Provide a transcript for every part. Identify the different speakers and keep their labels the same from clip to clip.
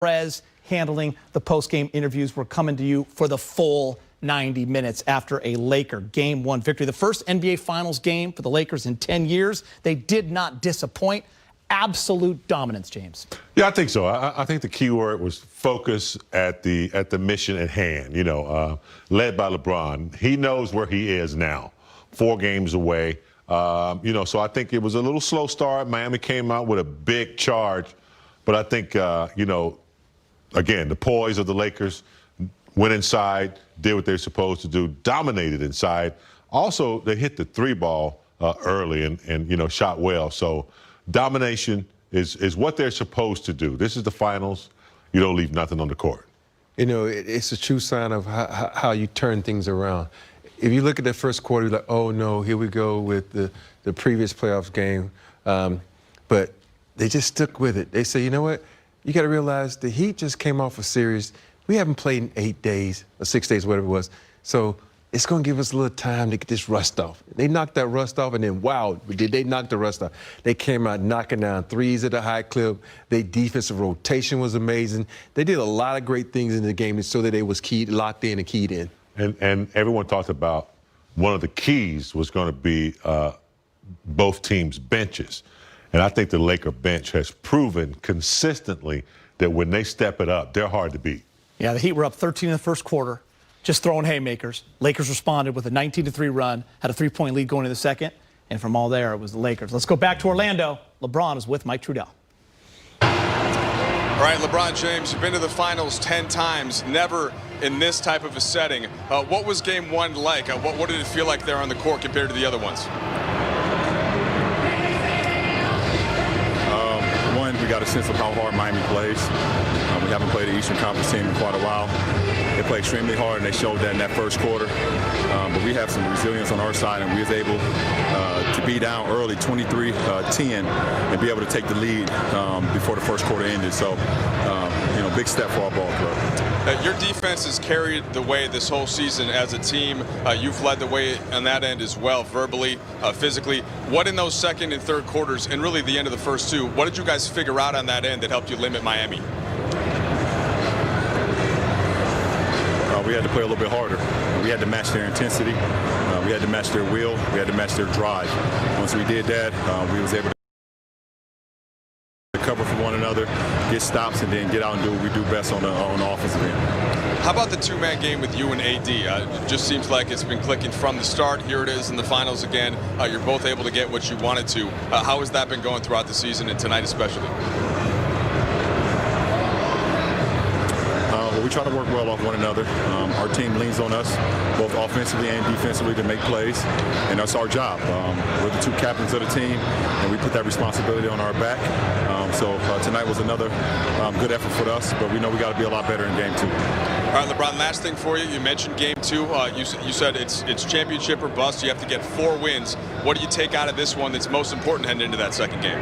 Speaker 1: Perez handling the post-game interviews. We're coming to you for the full 90 minutes after a Laker Game 1 victory. The first NBA Finals game for the Lakers in 10 years. They did not disappoint. Absolute dominance, James.
Speaker 2: Yeah, I think so. I think the key word was focus at the mission at hand. You know, led by LeBron. He knows where he is now, 4 games away. You know, so I think it was a little slow start. Miami came out with a big charge, but I think you know, again, the poise of the Lakers went inside, did what they're supposed to do, dominated inside. Also, they hit the 3-ball early and you know, shot well. So domination is what they're supposed to do. This is the finals. You don't leave nothing on the court.
Speaker 3: You know, it's a true sign of how you turn things around. If you look at that first quarter, you're like, oh, no, here we go with the previous playoffs game. But they just stuck with it. They say, you know what? You got to realize the Heat just came off a series. We haven't played in 8 days or 6 days, whatever it was. So it's going to give us a little time to get this rust off. They knocked that rust off, and then, wow, did they knock the rust off. They came out knocking down threes at a high clip. Their defensive rotation was amazing. They did a lot of great things in the game so that they was locked in and keyed in.
Speaker 2: And everyone talked about one of the keys was going to be both teams' benches. And I think the Laker bench has proven consistently that when they step it up, they're hard to beat.
Speaker 1: Yeah, the Heat were up 13 in the first quarter, just throwing haymakers. Lakers responded with a 19-3 run, had a 3-point lead going into the second, and from all there, it was the Lakers. Let's go back to Orlando. LeBron is with Mike Trudell.
Speaker 4: All right, LeBron James, you've been to the finals 10 times, never in this type of a setting. What was Game 1 like? What did it feel like there on the court compared to the other ones?
Speaker 5: We got a sense of how hard Miami plays. We haven't played an Eastern Conference team in quite a while. They play extremely hard, and they showed that in that first quarter. But we have some resilience on our side, and we was able to be down early, 23-10, and be able to take the lead before the first quarter ended. So, you know, big step for our ball club.
Speaker 4: Your defense has carried the way this whole season as a team. You've led the way on that end as well, verbally, physically. What in those second and third quarters, and really the end of the first 2, what did you guys figure out on that end that helped you limit Miami?
Speaker 5: We had to play a little bit harder. We had to match their intensity. We had to match their will. We had to match their drive. Once we did that, we was able to cover for one another, get stops, and then get out and do what we do best on the offensive end.
Speaker 4: How about the 2-man game with you and AD? It just seems like it's been clicking from the start. Here it is in the finals again. You're both able to get what you wanted to. How has that been going throughout the season and tonight especially?
Speaker 5: Well, we try to work well off one another. Our team leans on us, both offensively and defensively, to make plays, and that's our job. We're the 2 captains of the team, and we put that responsibility on our back. So tonight was another good effort for us, but we know we got to be a lot better in Game 2.
Speaker 4: All right, LeBron, last thing for you. You mentioned Game 2. You said it's championship or bust. You have to get 4 wins. What do you take out of this one that's most important heading into that second game?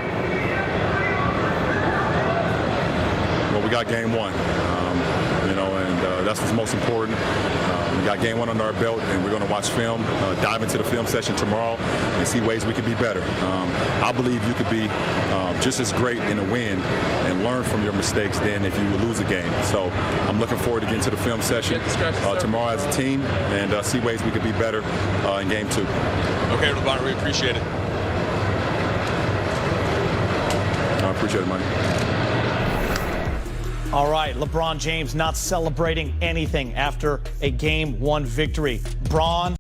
Speaker 5: Well, we got Game 1, you know, and that's what's most important. We got Game 1 under our belt, and we're going to watch film, dive into the film session tomorrow, and see ways we could be better. I believe you could be just as great in a win and learn from your mistakes than if you lose a game. So I'm looking forward to getting to the film session tomorrow as a team and see ways we could be better in Game 2.
Speaker 4: Okay, LeBron, we appreciate it.
Speaker 5: I appreciate it, Mike.
Speaker 1: All right, LeBron James not celebrating anything after a Game 1 victory. Braun